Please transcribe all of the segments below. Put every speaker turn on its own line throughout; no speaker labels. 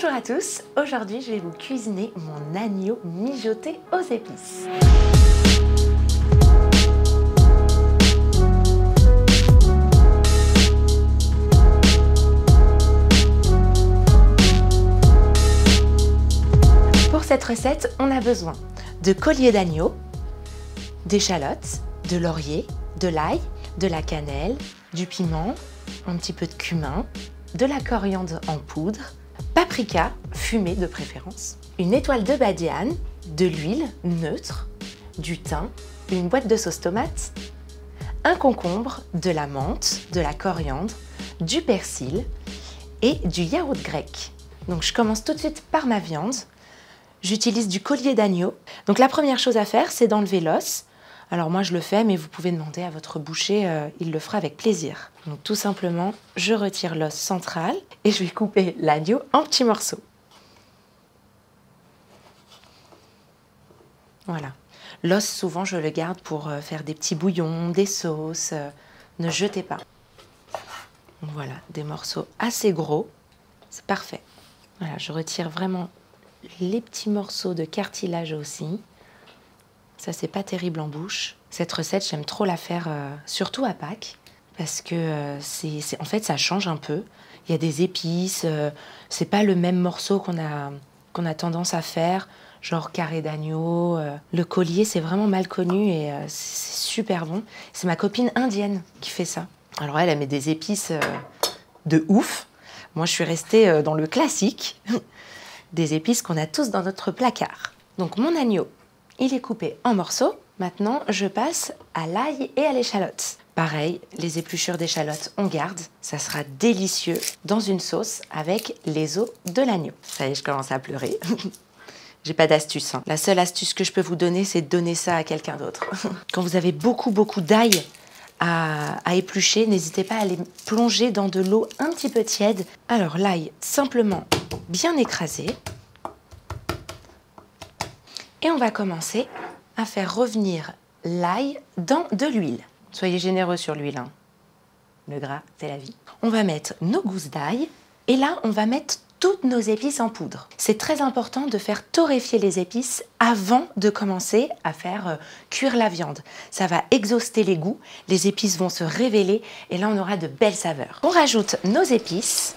Bonjour à tous, aujourd'hui je vais vous cuisiner mon agneau mijoté aux épices. Pour cette recette, on a besoin de collier d'agneau, d'échalotes, de laurier, de l'ail, de la cannelle, du piment, un petit peu de cumin, de la coriandre en poudre, paprika fumé de préférence, une étoile de badiane, de l'huile neutre, du thym, une boîte de sauce tomate, un concombre, de la menthe, de la coriandre, du persil et du yaourt grec. Donc je commence tout de suite par ma viande. J'utilise du collier d'agneau. Donc la première chose à faire, c'est d'enlever l'os. Alors moi je le fais, mais vous pouvez demander à votre boucher, il le fera avec plaisir. Donc tout simplement, je retire l'os central et je vais couper l'agneau en petits morceaux. Voilà. L'os, souvent je le garde pour faire des petits bouillons, des sauces. Ne jetez pas. Donc voilà, des morceaux assez gros. C'est parfait. Voilà, je retire vraiment les petits morceaux de cartilage aussi. Ça, c'est pas terrible en bouche. Cette recette, j'aime trop la faire, surtout à Pâques, parce que en fait, ça change un peu. Il y a des épices, c'est pas le même morceau qu'on a tendance à faire, genre carré d'agneau. Le collier, c'est vraiment mal connu et c'est super bon. C'est ma copine indienne qui fait ça. Alors elle met des épices de ouf. Moi, je suis restée dans le classique, des épices qu'on a tous dans notre placard. Donc mon agneau, il est coupé en morceaux. Maintenant, je passe à l'ail et à l'échalote. Pareil, les épluchures d'échalotes, on garde. Ça sera délicieux dans une sauce avec les os de l'agneau. Ça y est, je commence à pleurer. J'ai pas d'astuce. La seule astuce que je peux vous donner, c'est de donner ça à quelqu'un d'autre. Quand vous avez beaucoup d'ail à éplucher, n'hésitez pas à les plonger dans de l'eau un petit peu tiède. Alors l'ail, simplement bien écrasé. Et on va commencer à faire revenir l'ail dans de l'huile. Soyez généreux sur l'huile, hein. Le gras, c'est la vie. On va mettre nos gousses d'ail et là, on va mettre toutes nos épices en poudre. C'est très important de faire torréfier les épices avant de commencer à faire cuire la viande. Ça va exhauster les goûts, les épices vont se révéler et là, on aura de belles saveurs. On rajoute nos épices.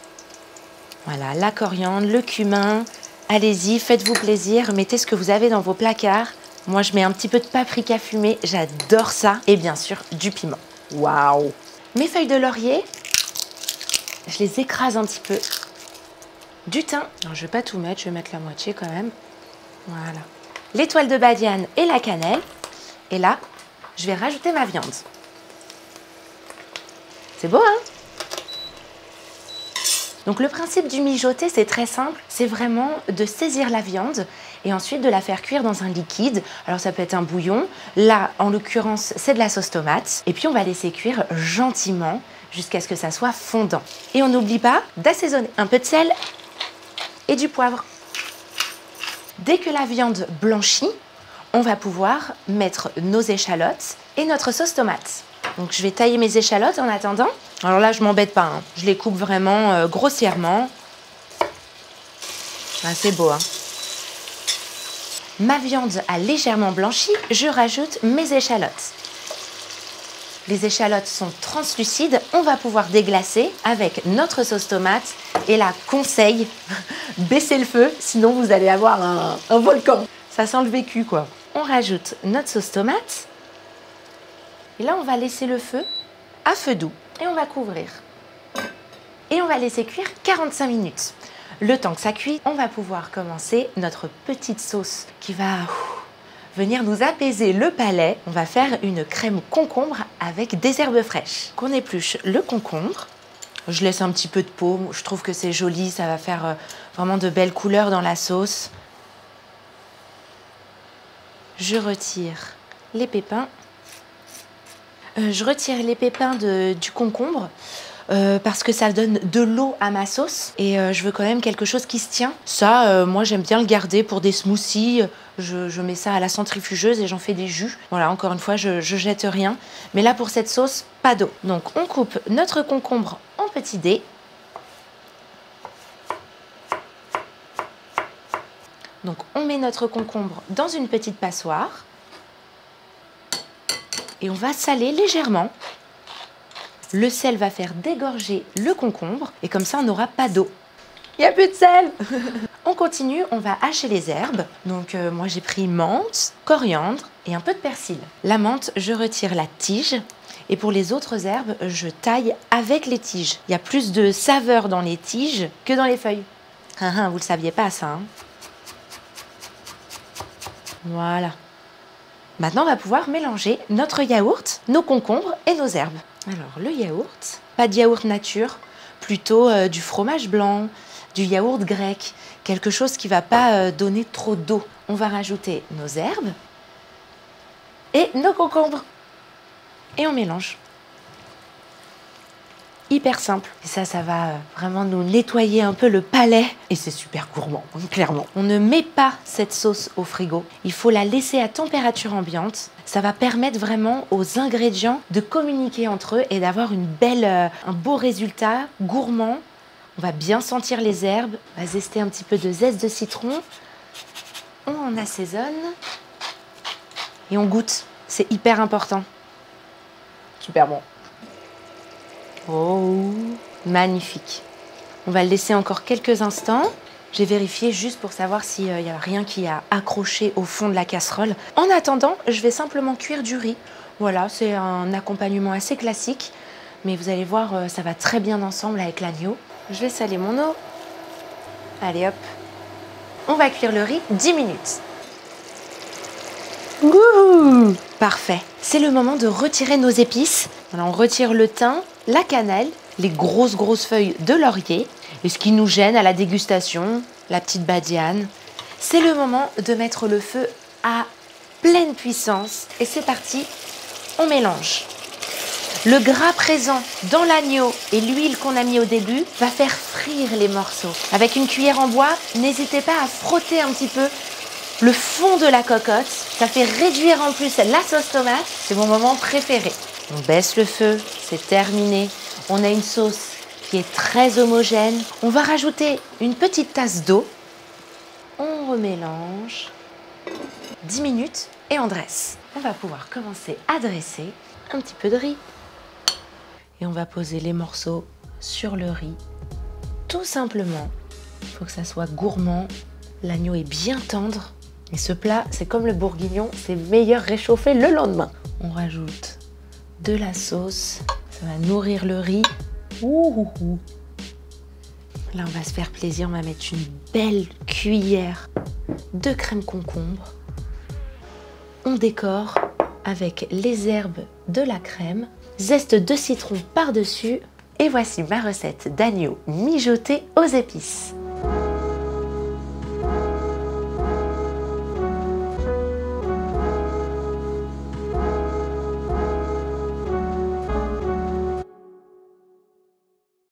Voilà, la coriandre, le cumin. Allez-y, faites-vous plaisir, mettez ce que vous avez dans vos placards. Moi, je mets un petit peu de paprika fumé, j'adore ça. Et bien sûr, du piment. Waouh! Mes feuilles de laurier, je les écrase un petit peu. Du thym. Non, je ne vais pas tout mettre, je vais mettre la moitié quand même. Voilà. L'étoile de badiane et la cannelle. Et là, je vais rajouter ma viande. C'est beau, hein? Donc le principe du mijoter, c'est très simple, c'est vraiment de saisir la viande et ensuite de la faire cuire dans un liquide. Alors ça peut être un bouillon, là en l'occurrence c'est de la sauce tomate. Et puis on va laisser cuire gentiment jusqu'à ce que ça soit fondant. Et on n'oublie pas d'assaisonner un peu de sel et du poivre. Dès que la viande blanchit, on va pouvoir mettre nos échalotes et notre sauce tomate. Donc je vais tailler mes échalotes en attendant. Alors là, je m'embête pas, hein. Je les coupe vraiment grossièrement. Ah, c'est beau, hein. Ma viande a légèrement blanchi, je rajoute mes échalotes. Les échalotes sont translucides, on va pouvoir déglacer avec notre sauce tomate. Et là, conseil, baissez le feu, sinon vous allez avoir un volcan. Ça sent le vécu, quoi. On rajoute notre sauce tomate. Et là, on va laisser le feu à feu doux et on va couvrir. Et on va laisser cuire 45 minutes. Le temps que ça cuit, on va pouvoir commencer notre petite sauce qui va venir nous apaiser le palais. On va faire une crème concombre avec des herbes fraîches. Qu'on épluche le concombre. Je laisse un petit peu de peau. Je trouve que c'est joli. Ça va faire vraiment de belles couleurs dans la sauce. Je retire les pépins. Je retire les pépins du concombre parce que ça donne de l'eau à ma sauce et je veux quand même quelque chose qui se tient. Ça, moi j'aime bien le garder pour des smoothies. Je mets ça à la centrifugeuse et j'en fais des jus. Voilà, encore une fois, je jette rien. Mais là pour cette sauce, pas d'eau. Donc on coupe notre concombre en petits dés. Donc on met notre concombre dans une petite passoire et on va saler légèrement. Le sel va faire dégorger le concombre et comme ça on n'aura pas d'eau. Il n'y a plus de sel. On continue, on va hacher les herbes. Donc moi j'ai pris menthe, coriandre et un peu de persil. La menthe, je retire la tige. Et pour les autres herbes, je taille avec les tiges. Il y a plus de saveur dans les tiges que dans les feuilles. Vous ne le saviez pas ça, hein? Voilà. Maintenant, on va pouvoir mélanger notre yaourt, nos concombres et nos herbes. Alors, le yaourt, pas de yaourt nature, plutôt du fromage blanc, du yaourt grec, quelque chose qui ne va pas donner trop d'eau. On va rajouter nos herbes et nos concombres. Et on mélange. Hyper simple. Et ça va vraiment nous nettoyer un peu le palais. Et c'est super gourmand, clairement. On ne met pas cette sauce au frigo. Il faut la laisser à température ambiante. Ça va permettre vraiment aux ingrédients de communiquer entre eux et d'avoir un beau résultat gourmand. On va bien sentir les herbes. On va zester un petit peu de zeste de citron. On en assaisonne. Et on goûte. C'est hyper important. Super bon. Oh, magnifique. On va le laisser encore quelques instants. J'ai vérifié juste pour savoir s'il n'y a rien qui a accroché au fond de la casserole. En attendant, je vais simplement cuire du riz. Voilà, c'est un accompagnement assez classique. Mais vous allez voir, ça va très bien ensemble avec l'agneau. Je vais saler mon eau. Allez hop. On va cuire le riz 10 minutes. Ouh, parfait. C'est le moment de retirer nos épices. Alors, on retire le thym, la cannelle, les grosses feuilles de laurier. Et ce qui nous gêne à la dégustation, la petite badiane. C'est le moment de mettre le feu à pleine puissance. Et c'est parti, on mélange. Le gras présent dans l'agneau et l'huile qu'on a mis au début va faire frire les morceaux. Avec une cuillère en bois, n'hésitez pas à frotter un petit peu le fond de la cocotte. Ça fait réduire en plus la sauce tomate. C'est mon moment préféré. On baisse le feu, c'est terminé. On a une sauce qui est très homogène. On va rajouter une petite tasse d'eau. On remélange. 10 minutes et on dresse. On va pouvoir commencer à dresser un petit peu de riz. Et on va poser les morceaux sur le riz. Tout simplement. Il faut que ça soit gourmand. L'agneau est bien tendre. Et ce plat, c'est comme le bourguignon, c'est meilleur réchauffé le lendemain. On rajoute de la sauce. Ça va nourrir le riz. Ouh. Là, on va se faire plaisir. On va mettre une belle cuillère de crème concombre. On décore avec les herbes de la crème. Zeste de citron par-dessus. Et voici ma recette d'agneau mijoté aux épices.